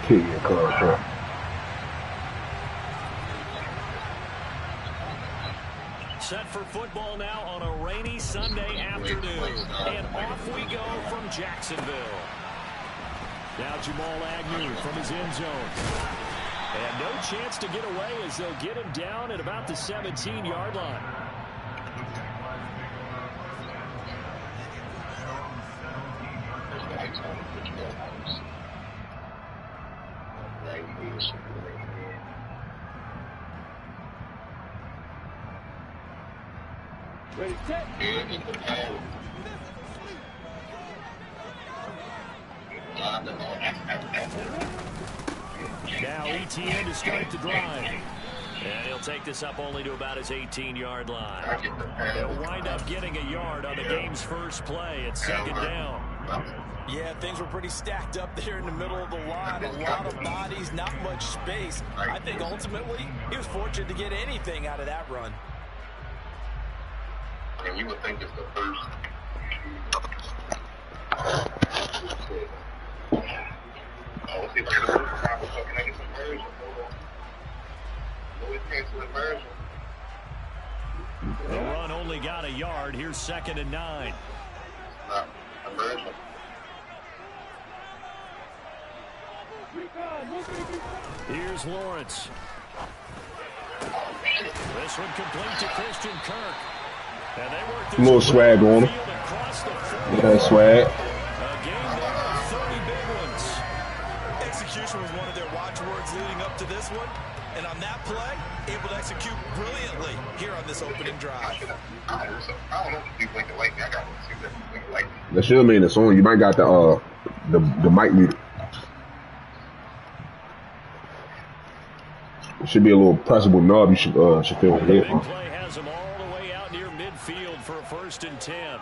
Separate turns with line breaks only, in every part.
Yeah, correct.
Set for football now on a rainy Sunday afternoon. And off we go from Jacksonville. Now Jamal Agnew from his end zone. And no chance to get away as they'll get him down at about the 17-yard line.
Ready, set.
Now ETN to start the drive. And he'll take this up only to about his 18-yard line. They'll wind up getting a yard on the game's first play. It's second down.
Yeah, things were pretty stacked up there in the middle of the line. A lot of bodies, not much space. I think ultimately he was fortunate to get anything out of that run.
And you would think it's the first. Let's see if I get a move from Robert so can I get some version? Louis cancel version.
The run only got a yard. Here's 2nd and 9.
Not a version.
Here's Lawrence. This one complete to Christian Kirk. And they work this
A little swag on him. Yeah, swag.
A game there of 30 big ones.
Execution was one of their watchwords leading up to this one. And on that play, able to execute brilliantly here on this opening drive.
I don't know if you think it like me. I got to see that you think it like me.
That should mean the song. You might got the mic muted. It should be a little pressable knob. You should feel
The
it.
big play has them all the way out near midfield for a 1st and 10.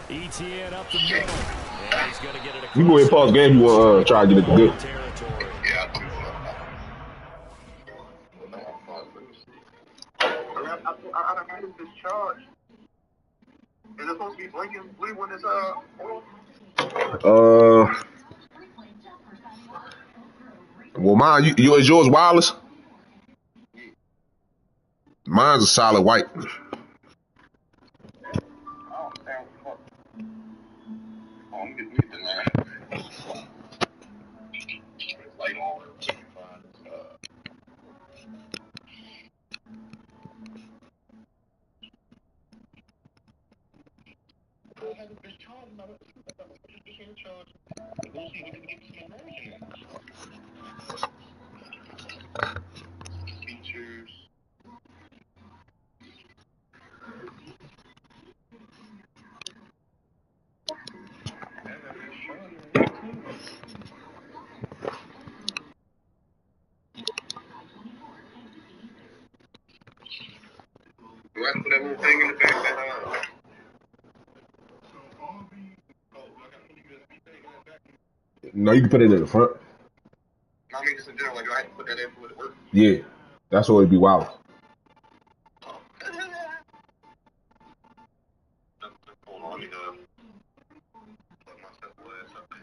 ETN up the middle. And he's going to get it across.
You go ahead and pause the game. You want to try to get it good.
Territory.
Yeah, I don't this charge. Is it supposed to be blinking blue when it's
Well, mine. Is yours wireless? Mine's a solid white.
Features. Do I put that little thing in the back that
No, you can put it in the front.
I mean, just in general, like, do I have to put that in for it to work?
Yeah, that's what it'd be wireless.
Hold on, let me put myself away or something.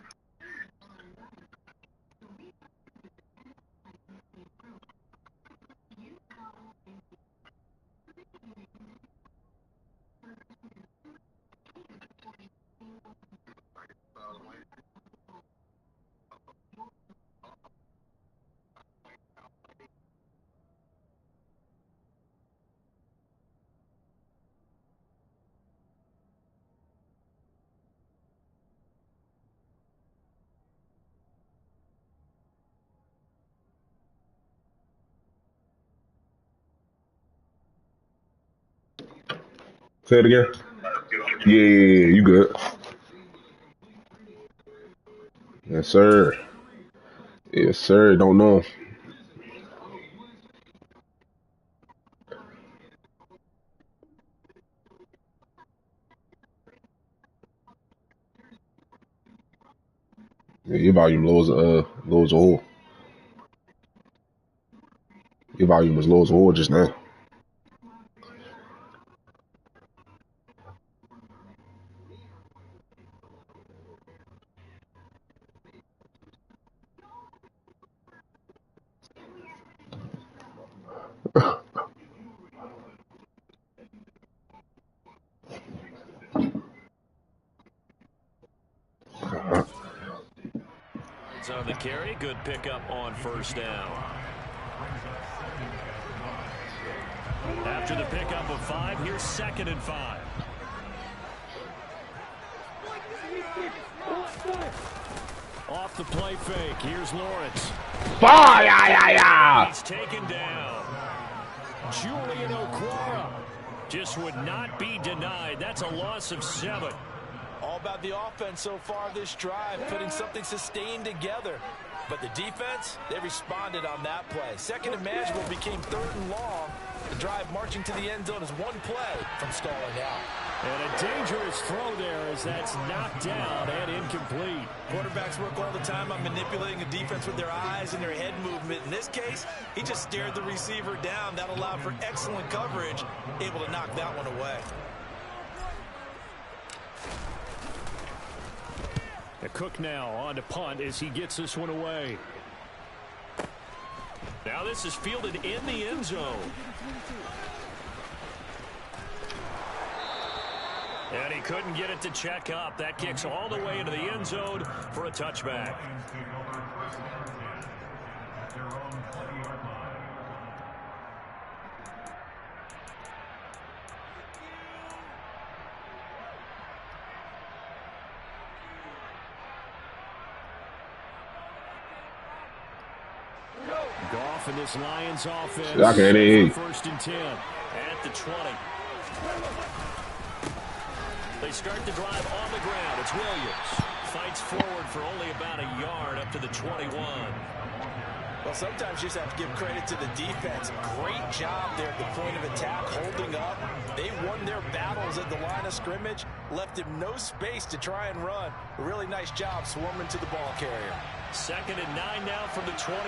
Say it again. Yeah, you good. Yes, sir. Yes, sir. Don't know. Yeah, your volume low as a whole. Your volume was low as a whole just now.
It's on the carry. Good pickup on first down. After the pickup of 5, here's 2nd and 5. Off the play fake. Here's Lawrence. He's taken down. Julian Okwara just would not be denied. That's a loss of 7.
All about the offense so far this drive, putting something sustained together. But the defense, they responded on that play. 2nd and manageable became 3rd and long. The drive marching to the end zone is 1 play from stalling out.
And a dangerous throw there as that's knocked down and incomplete.
Quarterbacks work all the time on manipulating a defense with their eyes and their head movement. In this case, he just stared the receiver down. That allowed for excellent coverage, able to knock that one away.
Cook now on to punt as he gets this one away. Now this is fielded in the end zone. And he couldn't get it to check up. That kicks all the way into the end zone for a touchback. Goff and this Lions offense. First and 10 at the 20. They start the drive on the ground. It's Williams. Fights forward for only about a yard up to the 21.
Well, sometimes you just have to give credit to the defense. Great job there at the point of attack, holding up. They won their battles at the line of scrimmage, left him no space to try and run. A really nice job swarming to the ball carrier.
2nd and 9 now from the 21.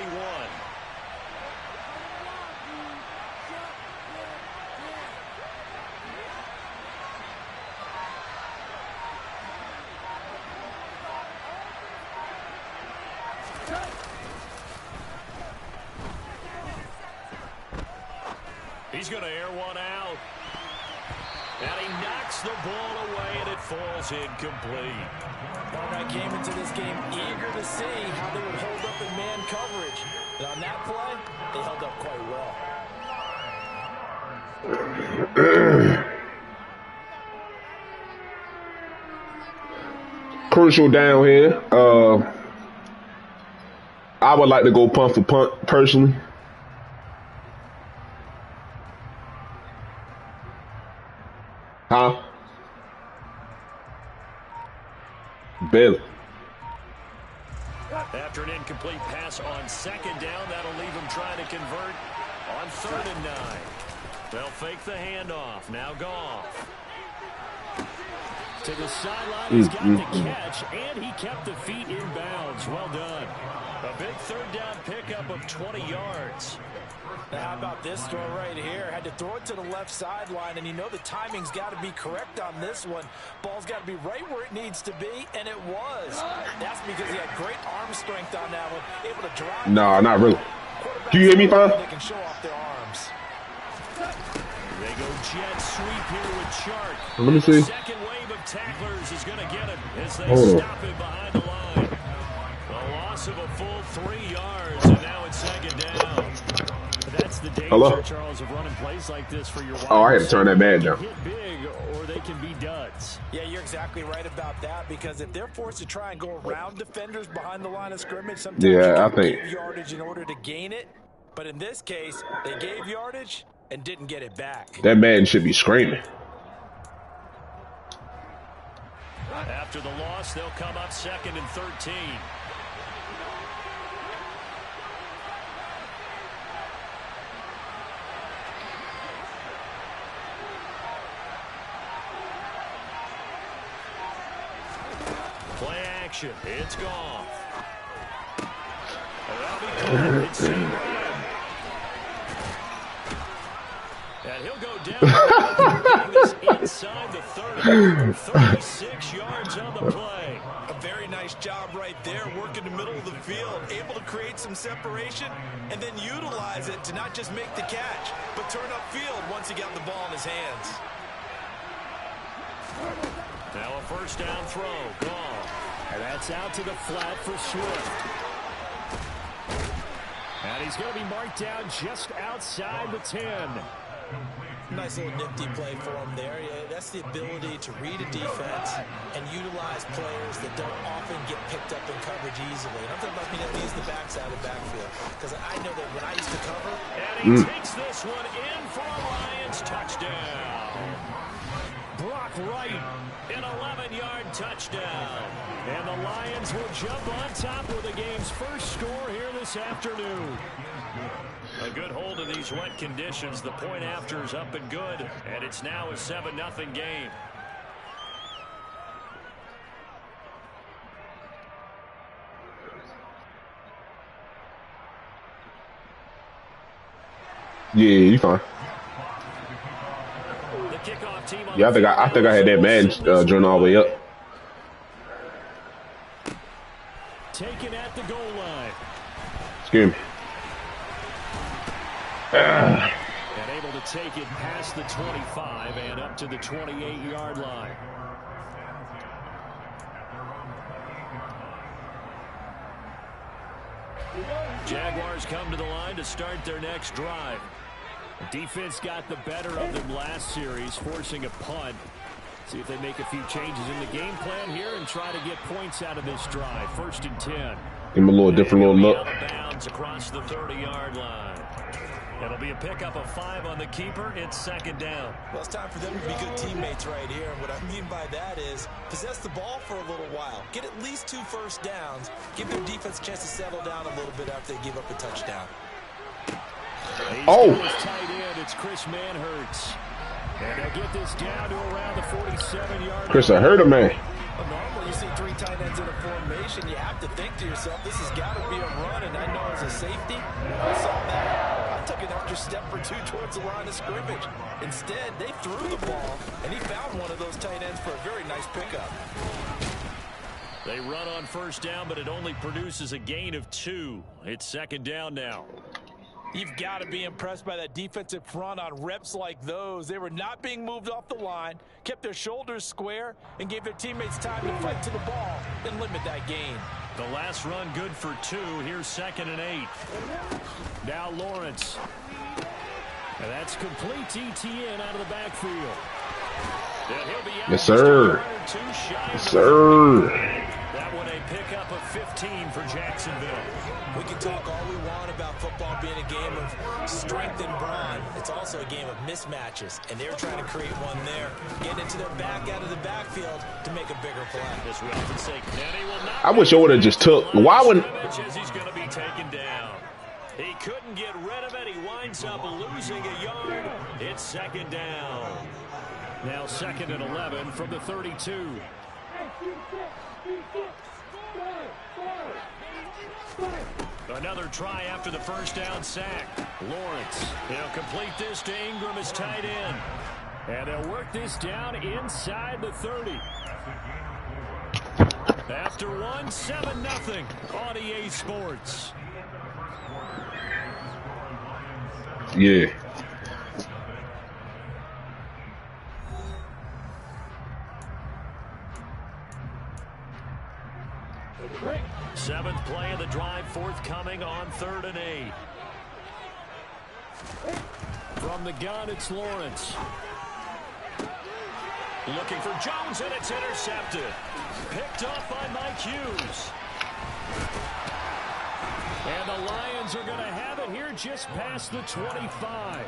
He's going to air one out. And he knocks the ball away, and it falls incomplete.
Barnett came into this game eager to see how they would hold up in man coverage. And on that play, they held up quite well.
Crucial down here. I would like to go punt for punt, personally. Huh? Barely.
After an incomplete pass on 2nd down, that'll leave him trying to convert on 3rd and 9. They'll fake the handoff. Now Goff. To the sideline, he's got the catch, and he kept the feet in bounds. Well done. A big 3rd down pickup of 20 yards.
Now, how about this throw right here? Had to throw it to the left sideline, and you know the timing's got to be correct on this one. Ball's got to be right where it needs to be, and it was. That's because he had great arm strength on that one, able to drive.
No, not really. Do you hear me, fam?
They can show off their arms.
They go jet sweep here with Chark.
Let me see.
Second wave of tacklers is going to get him as they stop him behind the line. A loss of a full 3 yards, and now it's 2nd down. That's the danger, Charles, of running plays like this for your wide.
Oh, I had to turn that bad down.
Hit big, or they can be duds.
Yeah, you're exactly right about that, because if they're forced to try and go around defenders behind the line of scrimmage, sometimes
I think
give yardage in order to gain it. But in this case, they gave yardage and didn't get it back.
that man should be screaming.
After the loss, they'll come up 2nd and 13. Play action. It's gone. And he'll go down. This inside the 30. 36 yards on the play.
A very nice Nice job right there, working the middle of the field, able to create some separation and then utilize it to not just make the catch, but turn upfield once he got the ball in his hands.
Now a first down throw, gone. And that's out to the flat for Swift. And he's going to be marked down just outside the 10.
Nice little nifty play for him there. Yeah, that's the ability to read a defense and utilize players that don't often get picked up in coverage easily. And I'm talking about being able to use the backside of the backfield. Because I know that when I used to cover.
And he takes this one in for a Lions touchdown. Brock Wright, an 11-yard touchdown. And the Lions will jump on top with the game's first score here this afternoon. A good hold of these wet conditions. The point after is up and good. And it's now a 7-0 game.
Yeah, you fine. Yeah, I think I had that Madden joint all the way up.
Taken at the goal line.
Excuse me.
And able to take it past the 25 and up to the 28-yard line. Jaguars come to the line to start their next drive. The defense got the better of them last series, forcing a punt. See if they make a few changes in the game plan here and try to get points out of this drive. 1st and 10.
Give him a little different little look.
Out of bounds across the 30-yard line. It'll be a pickup of 5 on the keeper. It's 2nd down.
Well, it's time for them to be good teammates right here. And what I mean by that is possess the ball for a little while. Get at least 2 first downs. Give their defense a chance to settle down a little bit after they give up a touchdown.
Oh!
Tight end, it's Chris Manhertz. And they'll get this down to around the 47-yard
Chris, I heard him, man.
Well, normally you see 3 tight ends in a formation. You have to think to yourself, this has got to be a run. And I know as a safety, I saw that. I took an extra step or 2 towards the line of scrimmage. Instead, they threw the ball, and he found one of those tight ends for a very nice pickup.
They run on first down, but it only produces a gain of 2. It's 2nd down now.
You've got to be impressed by that defensive front on reps like those. They were not being moved off the line, kept their shoulders square, and gave their teammates time to fight to the ball and limit that gain.
The last run good for 2. Here's 2nd and 8. Now Lawrence. And that's complete TTN out of the backfield. And he'll be out.
Yes, sir. Yes, sir.
That one a pickup of 15 for Jacksonville.
We can talk all we want about football being a game of strength and brawn. It's also a game of mismatches, and they're trying to create one there, getting into their back out of the backfield to make a bigger play.
As we often say,
I wish I would have just took. Why wouldn't?
He's going to be taken down. He couldn't get rid of it. He winds up losing a yard. It's 2nd down. Now 2nd and 11 from the 32. Another try after the first down sack. Lawrence, he'll complete this to Ingram as tight end. And they'll work this down inside the 30. After one, 7-0 on EA Sports.
Yeah.
Seventh play of the drive forthcoming on 3rd and 8. From the gun, it's Lawrence. Looking for Jones, and it's intercepted. Picked off by Mike Hughes. And the Lions are going to have it here just past the 25.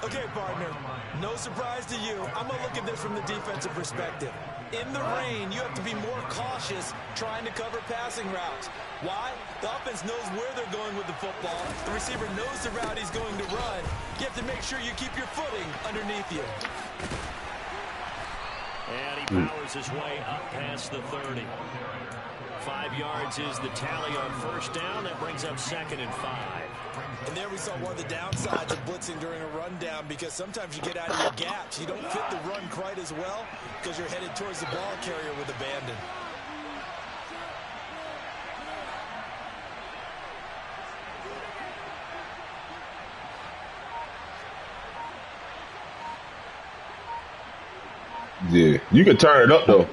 Okay, partner, no surprise to you. I'm going to look at this from the defensive perspective. In the rain, you have to be more cautious trying to cover passing routes. Why? The offense knows where they're going with the football. The receiver knows the route he's going to run. You have to make sure you keep your footing underneath you.
And he powers his way up past the 30. 5 yards is the tally on first down. That brings up 2nd and 5.
And there we saw one of the downsides of blitzing during a rundown, because sometimes you get out of your gaps. You don't fit the run quite as well because you're headed towards the ball carrier with abandon.
Yeah, you can turn it up though.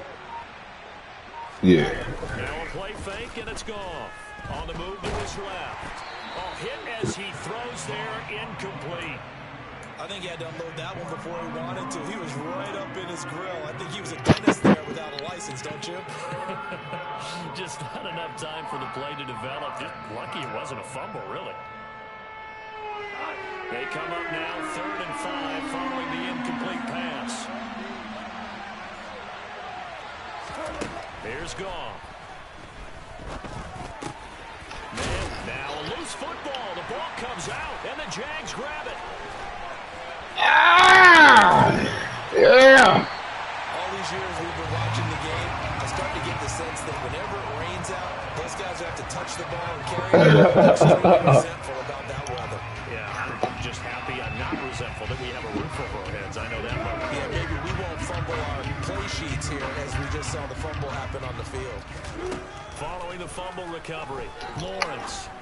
Yeah.
Now a play fake, and it's gone. On the move to his left. Oh, hit as he throws there, incomplete.
I think he had to unload that one before he wanted to. He was right up in his grill. I think he was a dentist there without a license, don't you?
Just not enough time for the play to develop. Just lucky it wasn't a fumble, really. They come up now 3rd and 5 following the incomplete pass. Here's Goff. Man, now a loose football. The ball comes out, and the Jags grab it.
Ah! Yeah.
All these years we've been watching the game, I start to get the sense that whenever it rains out, those guys have to touch the ball and carry it. I'm extremely resentful about that weather.
Yeah, I'm just happy I'm not resentful that we have a roof over our heads. I know that much.
Yeah, maybe we won't fumble our play sheets here as we just saw the fumble happen on the field.
Following the fumble recovery, Lawrence.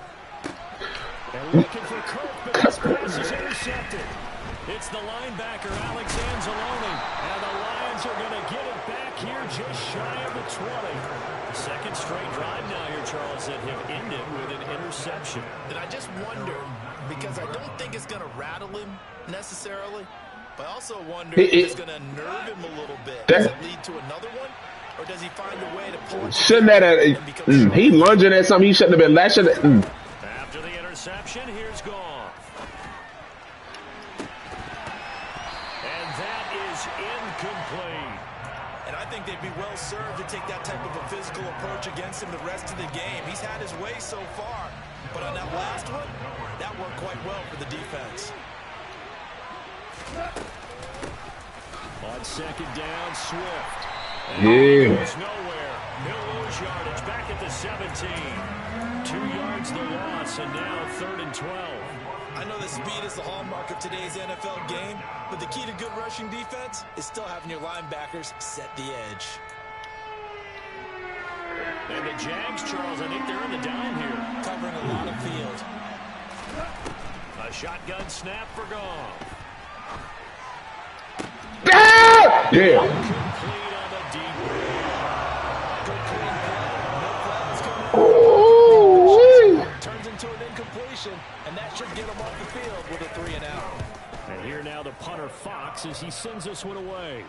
They're looking for Kirk, but this pass is intercepted. It's the linebacker, Alex Anzalone, and the Lions are going to get it back here just shy of the 20. The second straight drive now here, Charles, that have ended with an interception.
And I just wonder, because I don't think it's going to rattle him necessarily, but I also wonder if it's going to nerve him a little bit. Does it lead to another one? Or does he find a way to pull it?
Shouldn't that he lunging at something he shouldn't have been lashing at?
After the interception, here's Goff. And that is incomplete.
And I think they'd be well served to take that type of a physical approach against him the rest of the game. He's had his way so far, but on that last one, that worked quite well for the defense.
On second down, Swift.
Yeah.
Goes nowhere. He'll lose yardage back at the 17. 2 yards the loss, and now 3rd and 12.
I know that speed is the hallmark of today's NFL game, but the key to good rushing defense is still having your linebackers set the edge.
And the Jags, Charles, I think they're in the dime here.
Covering a lot of field.
A shotgun snap for Goff.
Ah! Yeah.
Complete on the deep.
Good clean play. No flags coming. Turns into an incompletion, and that should get him off the field with a 3 and out.
And here now the punter Fox as he sends this one away.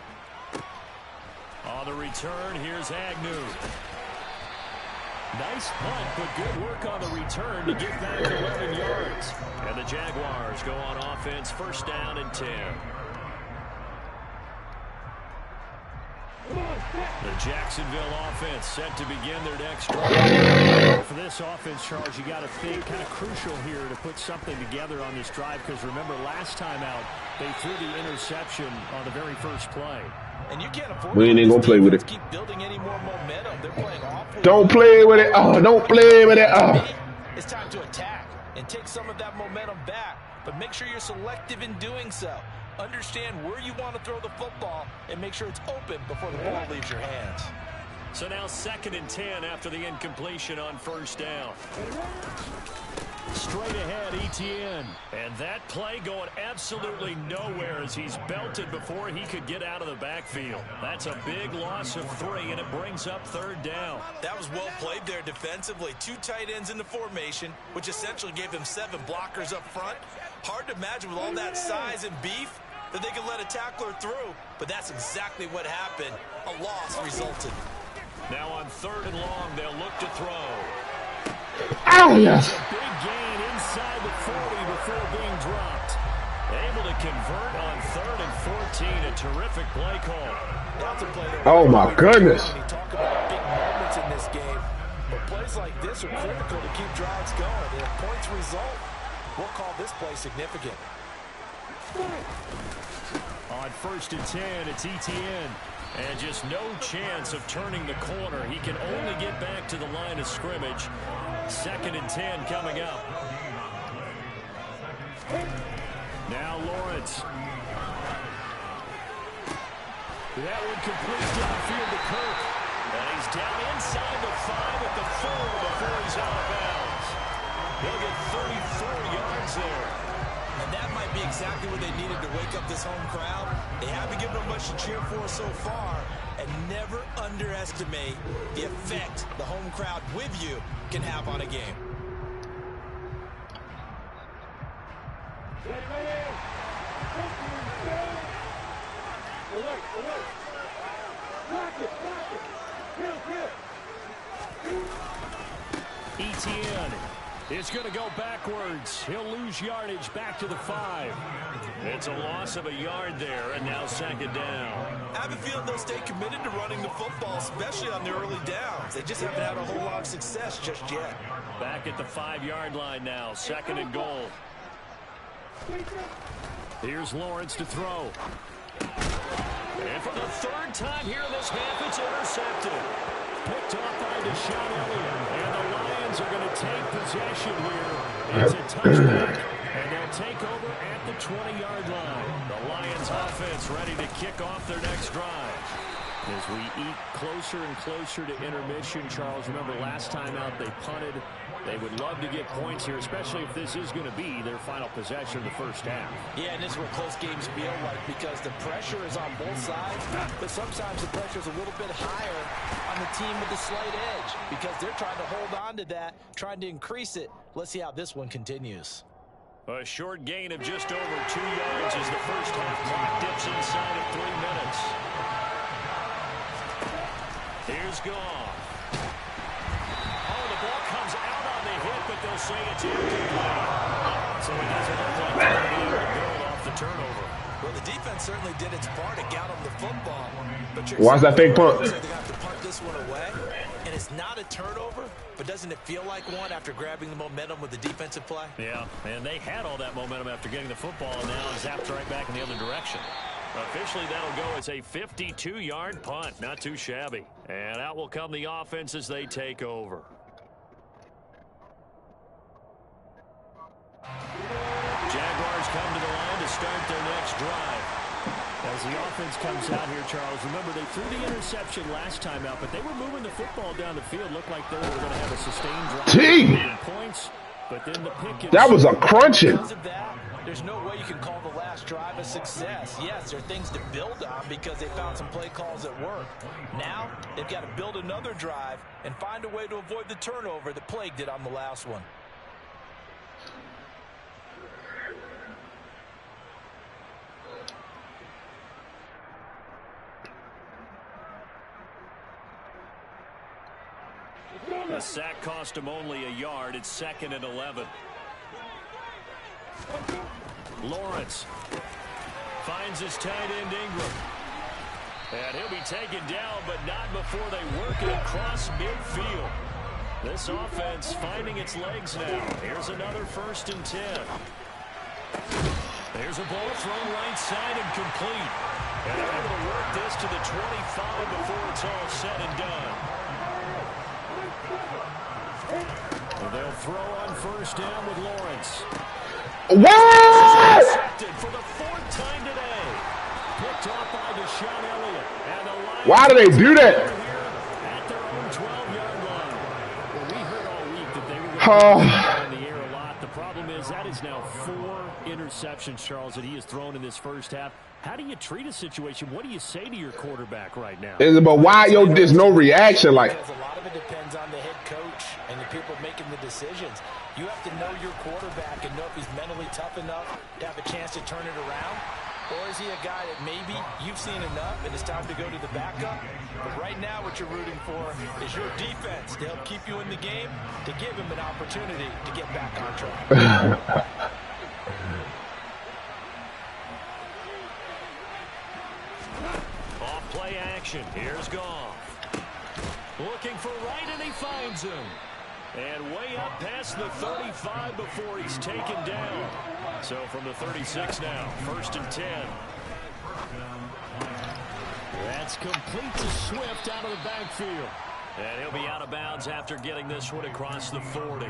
On the return, here's Agnew. Nice punt, but good work on the return to get back 11 yards. And the Jaguars go on offense, 1st down and 10. The Jacksonville offense set to begin their next drive. For this offense, Charles, you got to think kind of crucial here to put something together on this drive because remember last time out they threw the interception on the very first play.
And you can't afford
We ain't gonna play with it.
Keep building any more momentum. They're playing awfully.
Don't play with it. Oh, don't play with it. Oh.
It's time to attack and take some of that momentum back, but make sure you're selective in doing so. Understand where you want to throw the football and make sure it's open before the ball leaves your hands.
So now 2nd and 10 after the incompletion on 1st down. Straight ahead, Etienne. And that play going absolutely nowhere as he's belted before he could get out of the backfield. That's a big loss of 3, and it brings up 3rd down.
That was well played there defensively. 2 tight ends in the formation, which essentially gave him 7 blockers up front. Hard to imagine with all that size and beef that they could let a tackler through, but that's exactly what happened. A loss resulted.
Now on 3rd and long, they'll look to throw.
Oh, yes.
A big gain inside the 40 before being dropped. Able to convert on 3rd and 14. A terrific play call.
Oh, my goodness.
When you talk about big moments in this game, but plays like this are critical to keep drives going. And if points result, we'll call this play significant.
On 1st and 10, it's Etienne. And just no chance of turning the corner. He can only get back to the line of scrimmage. 2nd and 10 coming up. Now Lawrence. That one completes downfield to Kirk. And he's down inside the 5 at the 4 before he's out of bounds. He'll get 34 yards there.
And that might be exactly what they needed to wake up this home crowd. They haven't given them much to cheer for so far. And never underestimate the effect the home crowd with you can have on a game.
Etienne is going to go backwards. He'll lose yardage back to the 5. It's a loss of a yard there, and now second down.
I have a feeling they'll stay committed to running the football, especially on the early downs. They just haven't had a whole lot of success just yet.
Back at the 5-yard line now, second and goal. Here's Lawrence to throw. And for the 3rd time here in this half, it's intercepted. Picked off by Deshaun Elliott. And the Lions are going to take possession here. It's a touchback. And they'll take over at the 20-yard line. The Lions offense ready to kick off their next drive. As we eat closer and closer to intermission, Charles, remember last time out they punted. They would love to get points here, especially if this is going to be their final possession of the first half.
Yeah, and this is what close games feel like because the pressure is on both sides, but sometimes the pressure is a little bit higher on the team with the slight edge because they're trying to hold on to that, trying to increase it. Let's see how this one continues.
A short gain of just over 2 yards as the first half clock dips inside of 3 minutes. Here's Goff. Oh, the ball comes out on the hit, but they'll say it's incomplete. So it doesn't look like they're going to be able to build off the turnover.
Well, the defense certainly did its part to get them the football. But
Watch that fake punt.
They're going to have to punt this one away. And it's not a turnover, but doesn't it feel like one after grabbing the momentum with the defensive play?
Yeah, and they had all that momentum after getting the football, and now zapped right back in the other direction. Officially, that'll go as a 52-yard punt. Not too shabby. And out will come the offense as they take over. Jaguars come to the line to start their next drive. As the offense comes out here, Charles, remember they threw the interception last time out, but they were moving the football down the field. Looked like they were going to have a sustained drive. Points, but then the pick.
That was a crunching.
Because of that, there's no way you can call the last drive a success. Yes, there are things to build on because they found some play calls that work. Now, they've got to build another drive and find a way to avoid the turnover that plagued it on the last one.
The sack cost him only a yard. It's 2nd and 11. Lawrence finds his tight end Ingram. And he'll be taken down, but not before they work it across midfield. This offense finding its legs now. Here's another 1st and 10. There's a ball thrown right side and complete. And they're able to work this to the 25 before it's all said and done. They'll throw on 1st down with Lawrence.
What?
Intercepted for the 4th time today. Picked off by Deshaun Elliott. And the Lions
Why do they do that?
At their own 12-yard line. Well, we heard all week that they were going to be in the air a lot. The problem is that is now 4 interceptions, Charles, that he has thrown in this first half. How do you treat a situation? What do you say to your quarterback right now?
But why, there's no reaction? Like,
Because a lot of it depends on the head coach and the people making the decisions. You have to know your quarterback and know if he's mentally tough enough to have a chance to turn it around. Or is he a guy that maybe you've seen enough and it's time to go to the backup? But right now what you're rooting for is your defense to help keep you in the game, to give him an opportunity to get back on track.
Play action. Here's Goff. Looking for right, and he finds him. And way up past the 35 before he's taken down. So from the 36 now, 1st and 10. That's complete to Swift out of the backfield. And he'll be out of bounds after getting this one across the 40.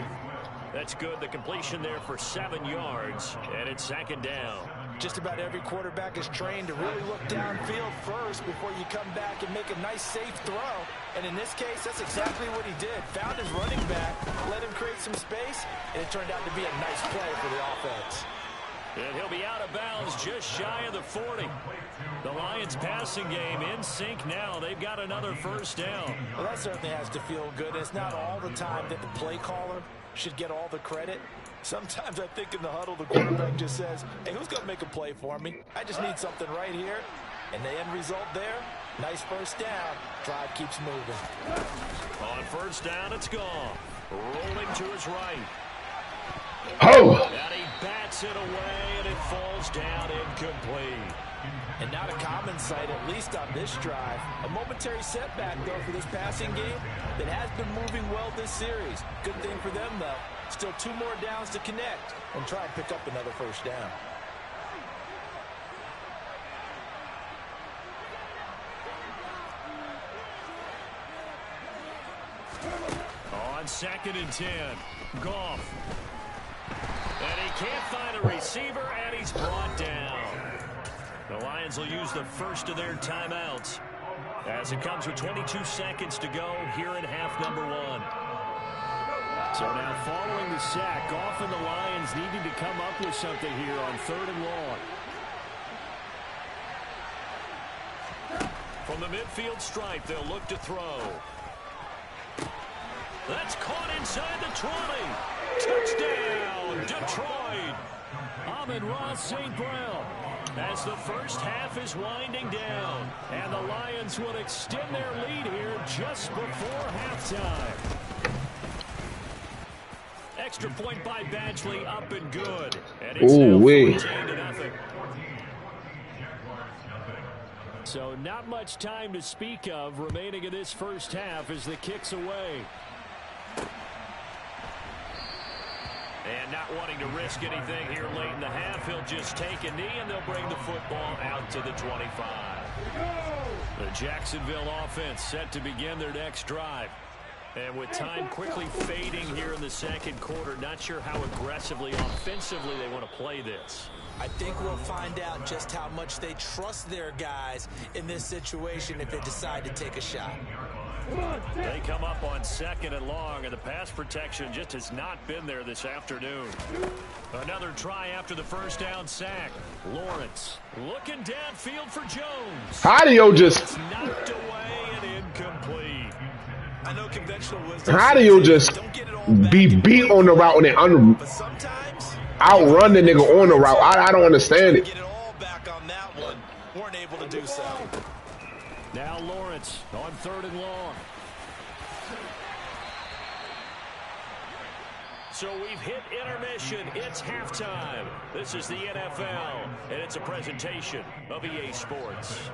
That's good. The completion there for 7 yards. And it's 2nd down.
Just about every quarterback is trained to really look downfield first before you come back and make a nice, safe throw. And in this case, that's exactly what he did. Found his running back, let him create some space, and it turned out to be a nice play for the offense.
And he'll be out of bounds just shy of the 40. The Lions passing game in sync now. They've got another first down.
Well, that certainly has to feel good. It's not all the time that the play caller should get all the credit. Sometimes I think in the huddle, the quarterback just says, hey, who's going to make a play for me? I just need something right here. And the end result there, nice first down. Drive keeps moving.
On first down, it's gone. Rolling to his right.
Oh!
And he bats it away, and it falls down incomplete.
And not a common sight, at least on this drive. A momentary setback, though, for this passing game that has been moving well this series. Good thing for them, though. Still 2 more downs to connect and try and pick up another first down.
On 2nd and 10, Goff. And he can't find a receiver, and he's brought down. The Lions will use the first of their timeouts as it comes with 22 seconds to go here in half number 1. So now following the sack, Goff and the Lions needing to come up with something here on 3rd and long. From the midfield stripe, they'll look to throw. That's caught inside the 20. Touchdown, Detroit. Amon-Ra St. Brown. As the first half is winding down, and the Lions will extend their lead here just before halftime. Extra point by Badgley, up and good. And it's now 14-0. So not much time to speak of remaining in this first half as the kick's away. And not wanting to risk anything here late in the half, he'll just take a knee, and they'll bring the football out to the 25. The Jacksonville offense set to begin their next drive. And with time quickly fading here in the second quarter, not sure how aggressively, offensively they want to play this.
I think we'll find out just how much they trust their guys in this situation if they decide to take a shot.
They come up on 2nd and long, and the pass protection just has not been there this afternoon. Another try after the first down sack. Lawrence looking downfield for Jones.
How do you just...
It's knocked away and incomplete.
I know conventional wisdom.
How do you just be beat on the route and then outrun the nigga on the route? I don't understand it.
Get it all back on that one. Weren't able to do so.
Now Lawrence on 3rd and long. So we've hit intermission. It's halftime. This is the NFL, and it's a presentation of EA Sports.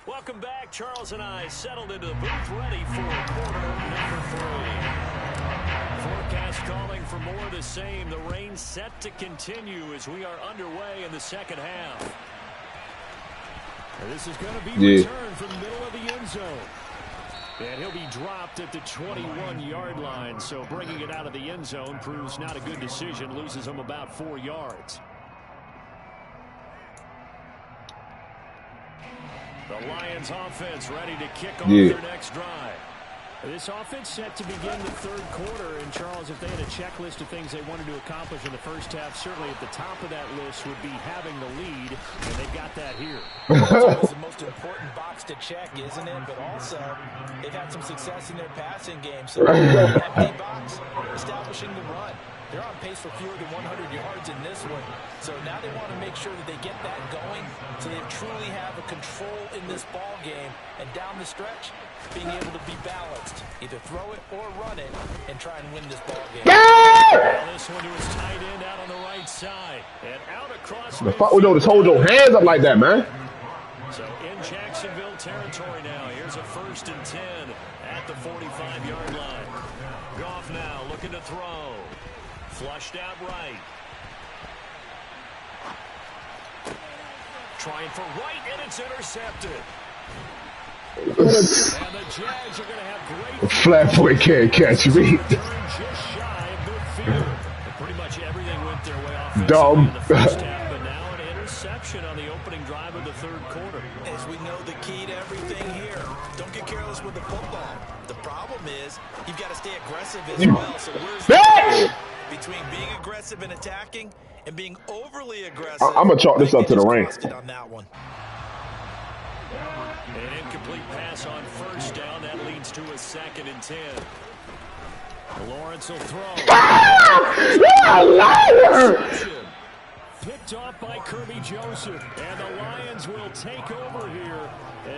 Welcome back. Charles and I settled into the booth ready for quarter number 3. Forecast calling for more of the same. The rain set to continue as we are underway in the second half. And this is going to be returned from the middle of the end zone. And he'll be dropped at the 21-yard line. So bringing it out of the end zone proves not a good decision. Loses him about 4 yards. The Lions offense ready to kick off their next drive. This offense set to begin the 3rd quarter. And, Charles, if they had a checklist of things they wanted to accomplish in the first half, certainly at the top of that list would be having the lead, and they've got that here.
It's always the most important box to check, isn't it? But also, they've had some success in their passing game. So, empty box, establishing the run. They're on pace for fewer than 100 yards in this one. So now they want to make sure that they get that going so they truly have a control in this ball game. And down the stretch, being able to be balanced. Either throw it or run it and try and win this ball game.
Well, this one to his tight end out on the right side. And out across
the fuck we know just hold your hands up like that, man.
So in Jacksonville territory now. Here's a 1st and 10 at the 45-yard line. Goff now looking to throw. Flushed out right. Trying for right, and it's intercepted. And the Jags are going to have great...
Flat-foot can't catch me.
Just shy of midfield. Pretty much everything went their way off
Dumb.
in the first half, but now an interception on the opening drive of the 3rd quarter.
As we know, the key to everything here, don't get careless careless with the football. The problem is you've got to stay aggressive as well. So where's the balance between being aggressive and attacking and being overly aggressive?
I'm going to chalk this up to the rain.
On that one.
An incomplete pass on first down. That leads to a 2nd and 10. Lawrence will throw. Picked off by Kirby Joseph. And the Lions will take over here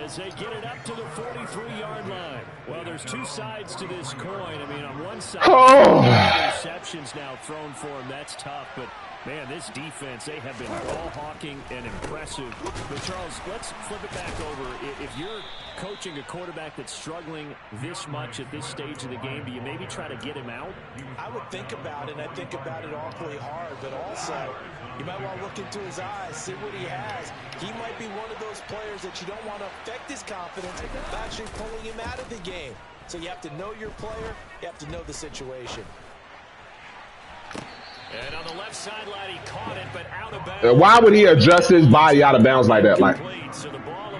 as they get it up to the 43-yard line. Well, there's two sides to this coin. I mean, on one side, interceptions now thrown for him. That's tough, but man, this defense, they have been ball hawking and impressive. But, Charles, let's flip it back over. If you're coaching a quarterback that's struggling this much at this stage of the game, do you maybe try to get him out?
I would think about it, and I think about it awfully hard. But also, you might want to look into his eyes, see what he has. He might be one of those players that you don't want to affect his confidence by actually pulling him out of the game. So you have to know your player. You have to know the situation.
And on the left sideline, he caught it, but out of bounds.
Why would he adjust his body out of bounds like that? Like,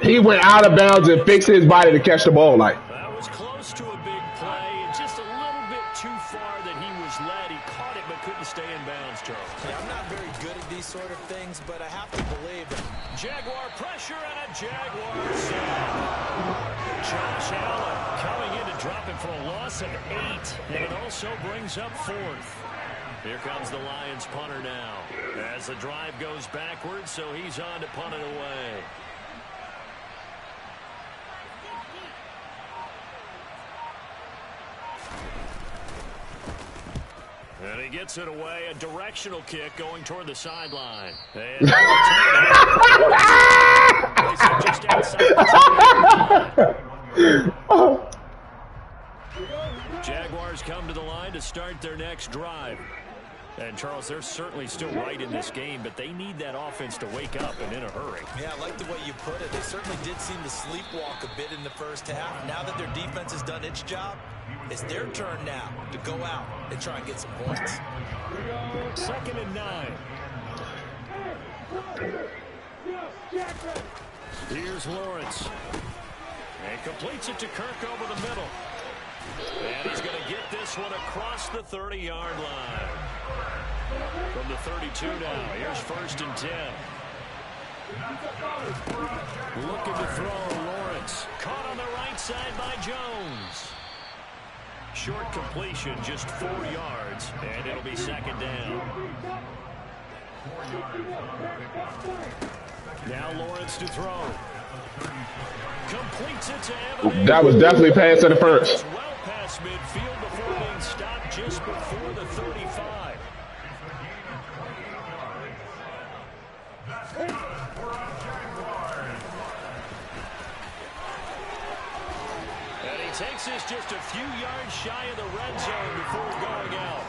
he went out of bounds and fixed his body to catch the ball. Like,
that was close to a big play, and just a little bit too far that he was led. He caught it, but couldn't stay in bounds, Charles.
Yeah, I'm not very good at these sort of things, but I have to believe that.
Jaguar pressure and a Jaguar sack. Josh Allen coming in to drop it for a loss of 8, and it also brings up 4th. Here comes the Lions punter now as the drive goes backwards, so he's on to punt it away. And he gets it away, a directional kick going toward the sideline. And just outside the Jaguars come to the line to start their next drive. And, Charles, they're certainly still right in this game, but they need that offense to wake up and in a hurry.
Yeah, I like the way you put it. They certainly did seem to sleepwalk a bit in the first half. Now that their defense has done its job, it's their turn now to go out and try and get some points.
2nd and 9. Here's Lawrence. And completes it to Kirk over the middle. And he's going to get this one across the 30-yard line. From the 32 now, here's 1st and 10. Looking to throw, Lawrence. Caught on the right side by Jones. Short completion, just 4 yards, and it'll be 2nd down. Now Lawrence to throw. Completes it to Evan.
that was definitely past the first.
Well past midfield before being stopped just before the 35. And he takes this just a few yards shy of the red zone before going out.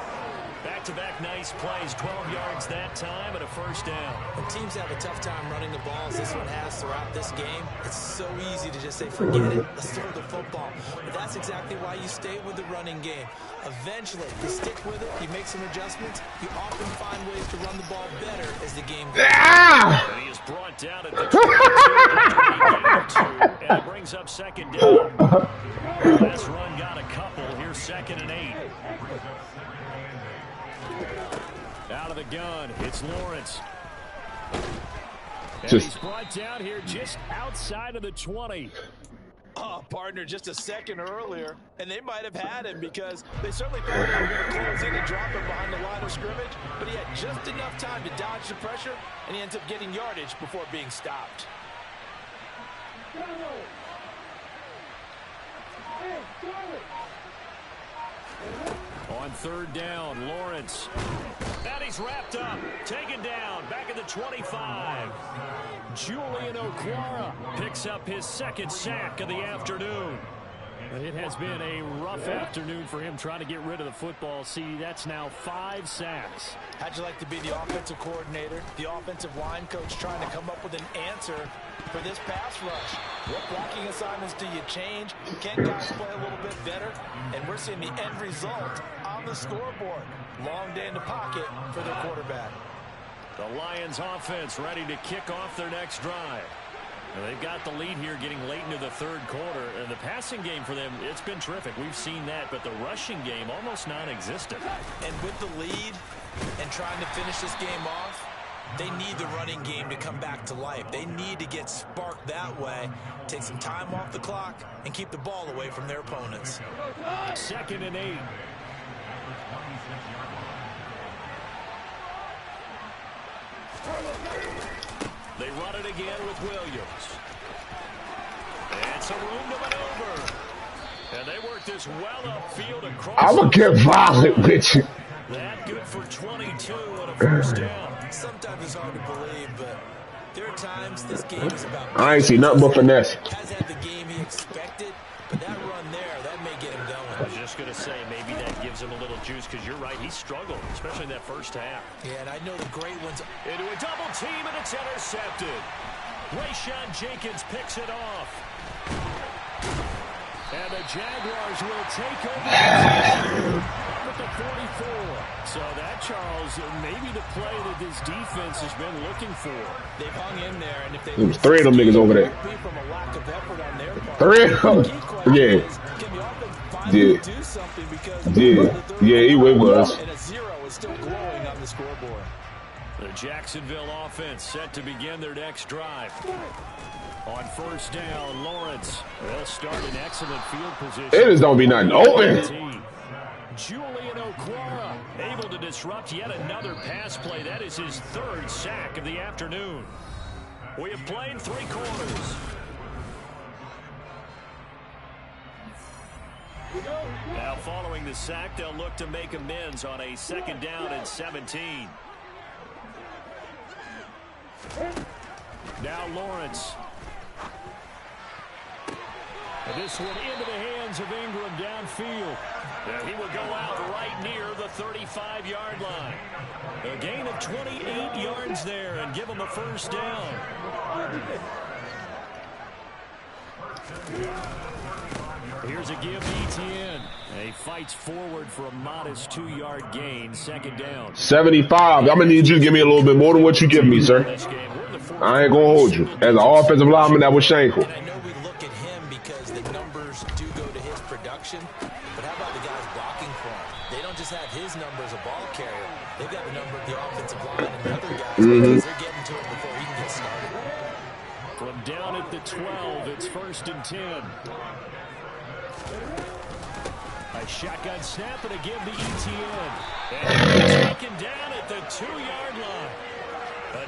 Back-to-back nice plays, 12 yards that time and a 1st down.
When teams have a tough time running the ball as this one has throughout this game, it's so easy to just say, forget it, let's throw the football. But that's exactly why you stay with the running game. Eventually, you stick with it, you make some adjustments, you often find ways to run the ball better as the game goes.
And he is brought down at the 22, and it brings up 2nd down. This run got a couple. Here's 2nd and 8. Out of the gun, it's Lawrence. And he's brought down here just outside of the 20.
Oh, partner, just a second earlier, and they might have had him because they certainly thought they were going to close in and drop him behind the line of scrimmage, but he had just enough time to dodge the pressure, and he ends up getting yardage before being stopped.
On 3rd down, Lawrence. And he's wrapped up, taken down, back at the 25. Julian Okwara picks up his 2nd sack of the afternoon. It has been a rough afternoon for him trying to get rid of the football. See, that's now 5 sacks.
How'd you like to be the offensive coordinator, the offensive line coach trying to come up with an answer for this pass rush? What blocking assignments do you change? Can guys play a little bit better? And we're seeing the end result on the scoreboard. Long day in the pocket for their quarterback.
The Lions offense ready to kick off their next drive. Well, they've got the lead here getting late into the third quarter. And the passing game for them, it's been terrific. We've seen that, but the rushing game almost non-existent.
And with the lead and trying to finish this game off, they need the running game to come back to life. They need to get sparked that way, take some time off the clock, and keep the ball away from their opponents.
2nd and 8. They run it again with Williams. And some room to maneuver. And they work this well upfield across.
I'm going to get violent with you.
That good for 22 on a first down.
Sometimes it's hard to believe, but there are times this game is about...
I ain't seen nothing but finesse.
Has had the game he expected, but that run there, that may get him going.
I was just going to say, maybe that gives him a little juice, because you're right, he struggled, especially in that first half.
Yeah, and I know the great ones...
Into a double team, and it's intercepted. Rayshawn Jenkins picks it off. And the Jaguars will take over at the 44. So that, Charles, maybe the play that this defense has been looking for.
They've hung in there, and if they...
There's 3 of them niggas over there.
From a lack of effort on their part.
3 of them? Yeah.
Can the offense finally do something? Because
Yeah, he was.
And a 0 is still glowing on the scoreboard.
The Jacksonville offense set to begin their next drive. On first down, Lawrence. They'll start in excellent field position.
It just don't be nothing open.
Julian Okwara able to disrupt yet another pass play. That is his 3rd sack of the afternoon. We have played 3 quarters. Now following the sack, they'll look to make amends on a 2nd down and 17. Now Lawrence. And this one into the hands of Ingram downfield. And he will go out right near the 35-yard line. A gain of 28 yards there and give him a first down. Here's a give to Etienne. He fights forward for a modest 2-yard gain, 2nd down.
75. I'm going to need you to give me a little bit more than what you give me, sir. I ain't going to hold you. As an offensive lineman, that was shameful.
And I know we look at him because the numbers do go to his production, but how about the guys blocking for him? They don't just have his number as a ball carrier. They've got the number of the offensive line and the other guys because they're getting to him before he can get started.
From down at the 12, it's 1st and 10. A shotgun snap and a give to Etienne. And taken down at the 2-yard line.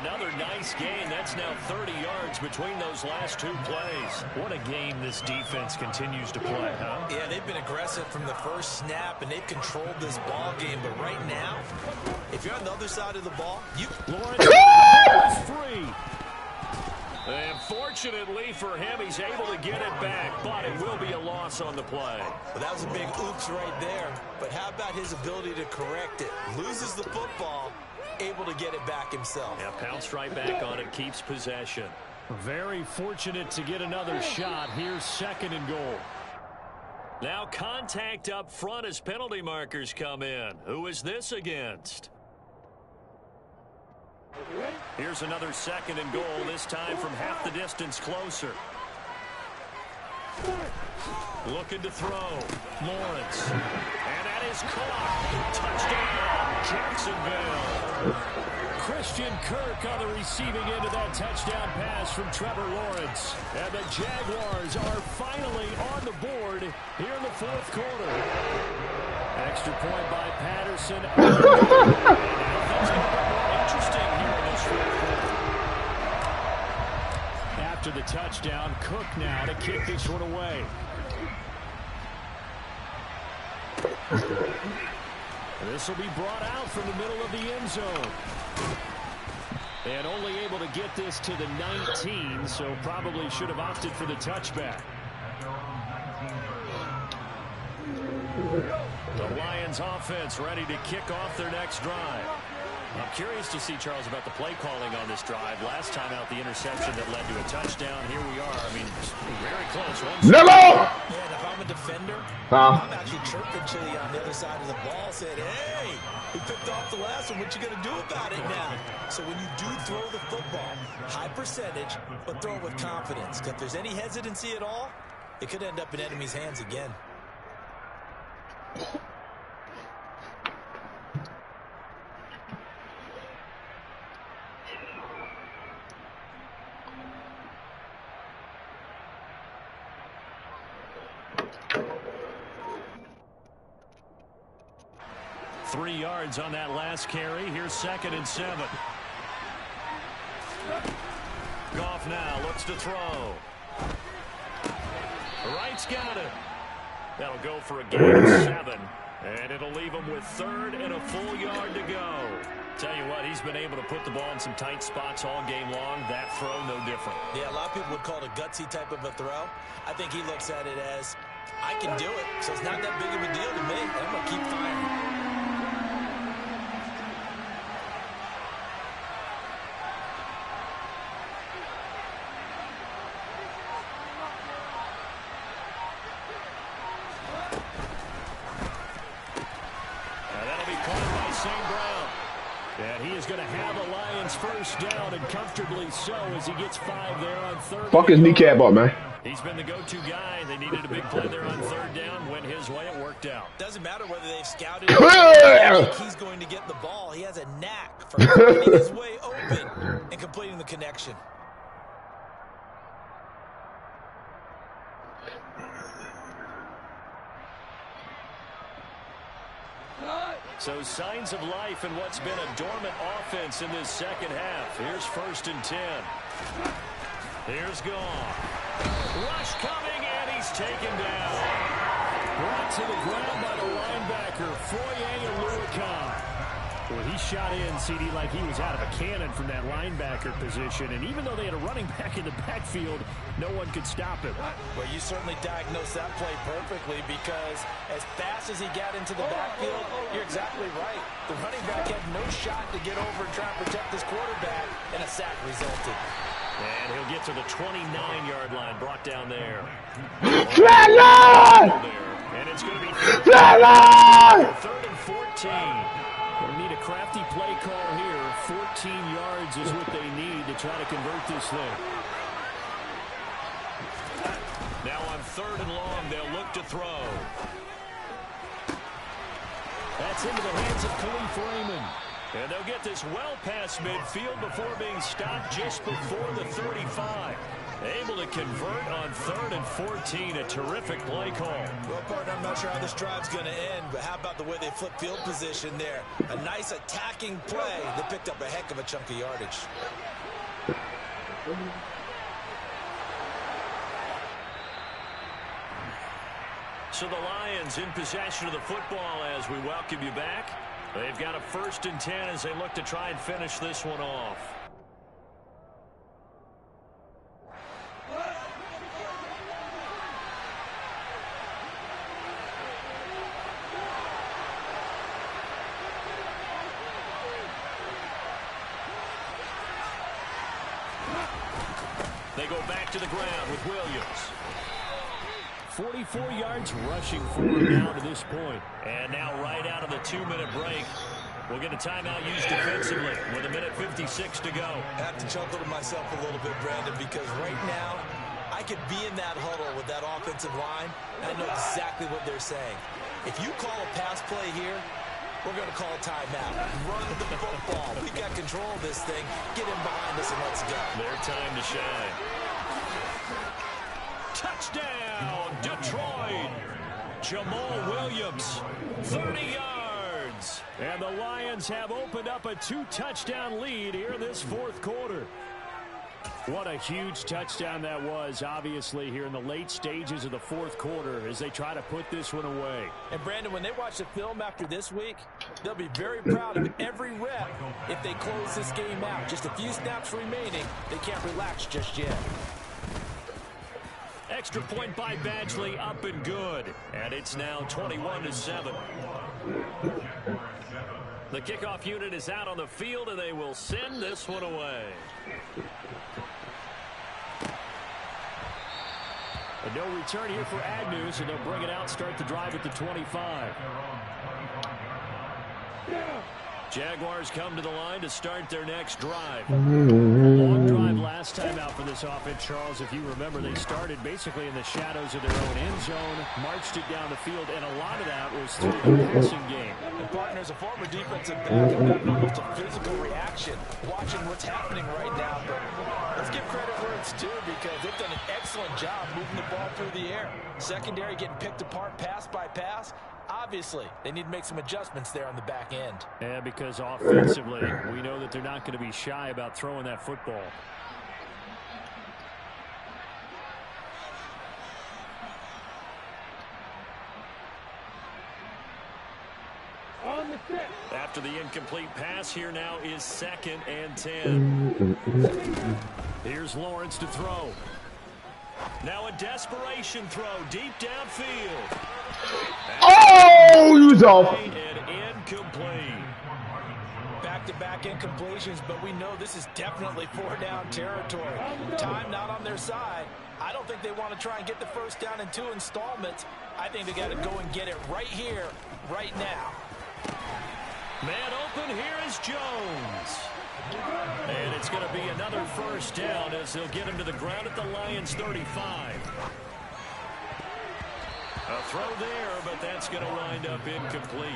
Another nice gain. That's now 30 yards between those last 2 plays. What a game this defense continues to play, huh?
Yeah, they've been aggressive from the first snap, and they've controlled this ball game. But right now, if you're on the other side of the ball, you...
Lawrence is free. And fortunately for him, he's able to get it back, but it will be a loss on the play.
Well, that was a big oops right there. But how about his ability to correct it? Loses the football, able to get it back himself.
Yeah, pounced right back on it, keeps possession. Very fortunate to get another shot. Here's 2nd and goal. Now contact up front as penalty markers come in. Who is this against? Here's another 2nd and goal, this time from half the distance closer. Looking to throw. Lawrence. And that is caught. Touchdown, Jacksonville. Christian Kirk on the receiving end of that touchdown pass from Trevor Lawrence. And the Jaguars are finally on the board here in the 4th quarter. Extra point by Patterson. Interesting here in this 4th quarter. After the touchdown, Cook now to kick this one away. This will be brought out from the middle of the end zone. And only able to get this to the 19, so probably should have opted for the touchback. The Lions offense ready to kick off their next drive. I'm curious to see, Charles, about the play calling on this drive. Last time out, the interception that led to a touchdown. Here we are. I mean, very close.
No!
Yeah, and if I'm a defender, I'm actually chirping Chili on the other side of the ball, saying, hey, we picked off the last one. What you going to do about it now? So when you do throw the football, high percentage, but throw it with confidence. If there's any hesitancy at all, it could end up in enemy's hands again.
Three yards on that last carry. Here's 2nd and 7. Goff now looks to throw. Wright's got it. That'll go for a gain of 7. And it'll leave him with 3rd and a full yard to go. Tell you what, he's been able to put the ball in some tight spots all game long. That throw, no different.
Yeah, a lot of people would call it a gutsy type of a throw. I think he looks at it as, I can do it, so it's not that big of a deal to me. I'm going to keep firing.
And he is going to have a Lions first down, and comfortably so, as he gets 5 there on 3rd.
Fuck his kneecap up, man.
He's been the go-to guy. They needed a big play there on 3rd down. Went his way. It worked out.
Doesn't matter whether they've scouted it or he's going to get the ball. He has a knack for getting his way open and completing the connection.
So signs of life in what's been a dormant offense in this second half. Here's 1st and 10. Here's Goff. Rush coming, and he's taken down. Brought to the ground by the linebacker, Fouren. Well, he shot in, CD, like he was out of a cannon from that linebacker position. And even though they had a running back in the backfield, no one could stop him.
Well, you certainly diagnosed that play perfectly, because as fast as he got into the backfield, you're exactly right. The running back had no shot to get over and try and protect his quarterback, and a sack resulted.
And he'll get to the 29-yard line, brought down there.
Flatline!
And it's going to be
Flatline!
3rd and 14. Going to need a crafty play call here. 14 yards is what they need to try to convert this thing. Now on 3rd and long, they'll look to throw. That's into the hands of Khalif Raymond. And they'll get this well past midfield before being stopped just before the 35. Able to convert on 3rd and 14. A terrific play call.
Well, partner, I'm not sure how this drive's going to end, but how about the way they flip field position there? A nice attacking play that picked up a heck of a chunk of yardage.
So the Lions in possession of the football as we welcome you back. They've got a 1st and 10 as they look to try and finish this one off. They go back to the ground with Williams. 44 yards rushing for him now to this point. And now right out of the 2-minute break, we'll get a timeout used defensively with 1:56 to go.
I have to chuckle to myself a little bit, Brandon, because right now I could be in that huddle with that offensive line, and I know exactly what they're saying. If you call a pass play here, we're going to call a timeout. Run the football. We've got control of this thing. Get in behind us and let's go.
Their time to shine. Touchdown, Detroit. Jamal Williams, 30 yards. And the Lions have opened up a 2-touchdown lead here in this 4th quarter. What a huge touchdown that was, obviously, here in the late stages of the 4th quarter as they try to put this one away.
And, Brandon, when they watch the film after this week, they'll be very proud of every rep if they close this game out. Just a few snaps remaining. They can't relax just yet.
extra point by Badgley up and good. And it's now 21-7. The kickoff unit is out on the field, and they will send this one away. And no return here for Agnew, so they'll bring it out, start the drive at the 25. Jaguars come to the line to start their next drive. Long drive last time out for this offense, Charles. If you remember, they started basically in the shadows of their own end zone, marched it down the field, and a lot of that was through the passing game.
And partner, as a former defensive back, I've got almost a physical reaction watching what's happening right now. But let's give credit where it's due, because they've done an excellent job moving the ball through the air. Secondary getting picked apart pass by pass. Obviously, they need to make some adjustments there on the back end.
Yeah, because offensively, we know that they're not going to be shy about throwing that football. After the incomplete pass, here now is 2nd and 10. Here's Lawrence to throw. Now a desperation throw deep downfield.
Oh, he was off.
And incomplete.
Back-to-back incompletions, but we know this is definitely 4-down territory. Time not on their side. I don't think they want to try and get the first down in 2 installments. I think they got to go and get it right here, right now.
Man open, here is Jones. And it's going to be another first down as they'll get him to the ground at the Lions' 35. A throw there, but that's going to wind up incomplete.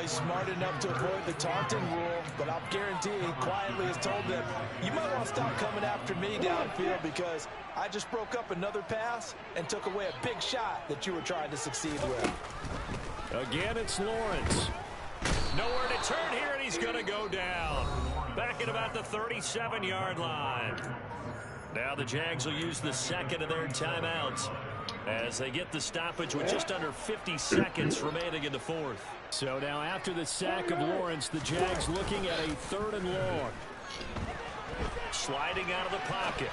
He's smart enough to avoid the taunting rule, but I'll guarantee he quietly has told them, you might want to stop coming after me downfield, because I just broke up another pass and took away a big shot that you were trying to succeed with.
Again, it's Lawrence. Nowhere to turn here, and he's going to go down. Back at about the 37-yard line. Now the Jags will use the second of their timeouts as they get the stoppage with just under 50 seconds remaining in the fourth. So now after the sack of Lawrence, the Jags looking at a 3rd and long. Sliding out of the pocket.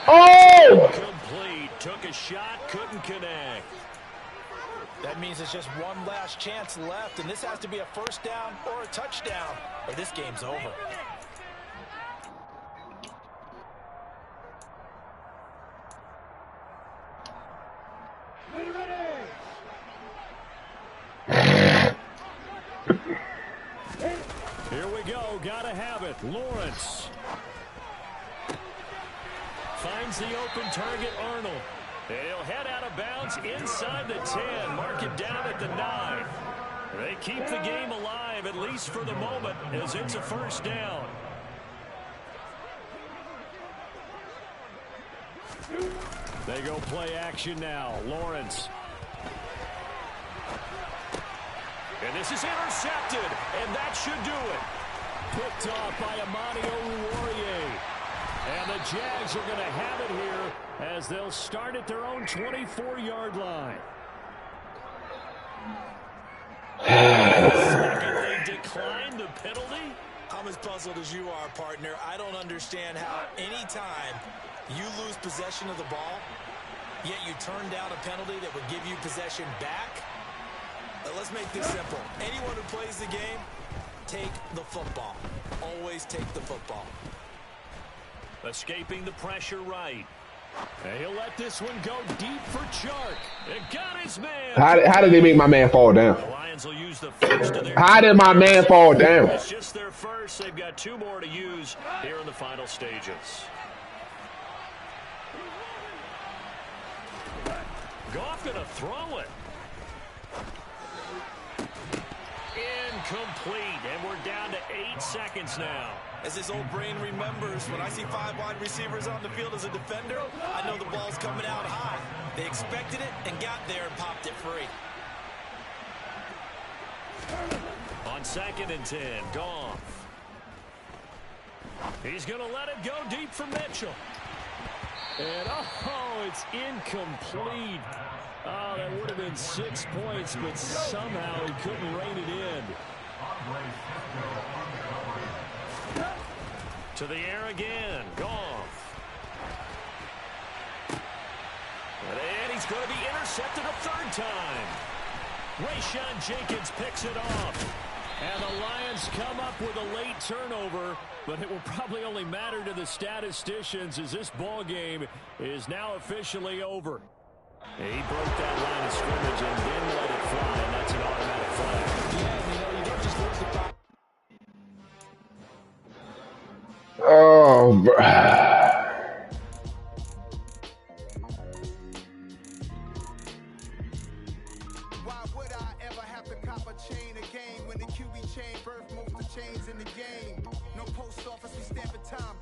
Oh!
Complete. Took a shot, couldn't connect.
That means it's just one last chance left, and this has to be a first down or a touchdown, or this game's over.
Here we go. Gotta have it. Lawrence finds the open target, Arnold. And he'll head out of bounds inside the 10. Mark it down at the 9. They keep the game alive, at least for the moment, as it's a first down. They go play action now. Lawrence. And this is intercepted, and that should do it. Picked off by Amani Oruwariye. And the Jags are going to have it here as they'll start at their own 24-yard line. Second, they decline the penalty.
I'm as puzzled as you are, partner. I don't understand how any time you lose possession of the ball, yet you turn down a penalty that would give you possession back. Let's make this simple. Anyone who plays the game, take the football. Always take the football.
Escaping the pressure right. And he'll let this one go deep for Chark. It got his man.
How did they make my man fall down?
The Lions will use the first of their...
How did my man fall down?
It's just their first. They've got 2 more to use here in the final stages. Goff going to throw it. Incomplete, and we're down to 8 seconds now.
As his old brain remembers, when I see 5 wide receivers on the field as a defender, I know the ball's coming out high. They expected it and got there and popped it free.
On 2nd and 10, Goff. He's going to let it go deep for Mitchell. And, oh, it's incomplete. Oh, that would have been 6 points, but somehow he couldn't rein it in. To the air again. Goff. And he's going to be intercepted a third time. Rayshon Jenkins picks it off. And the Lions come up with a late turnover, but it will probably only matter to the statisticians as this ball game is now officially over. He broke that line of scrimmage and didn't let it fly, and that's an automatic flag.
Yeah, you don't just lose the ball.
Oh, bro.
Why would I ever have to cop a chain again when the QB chain birth most of the chains in the game? No post office, we stamping time.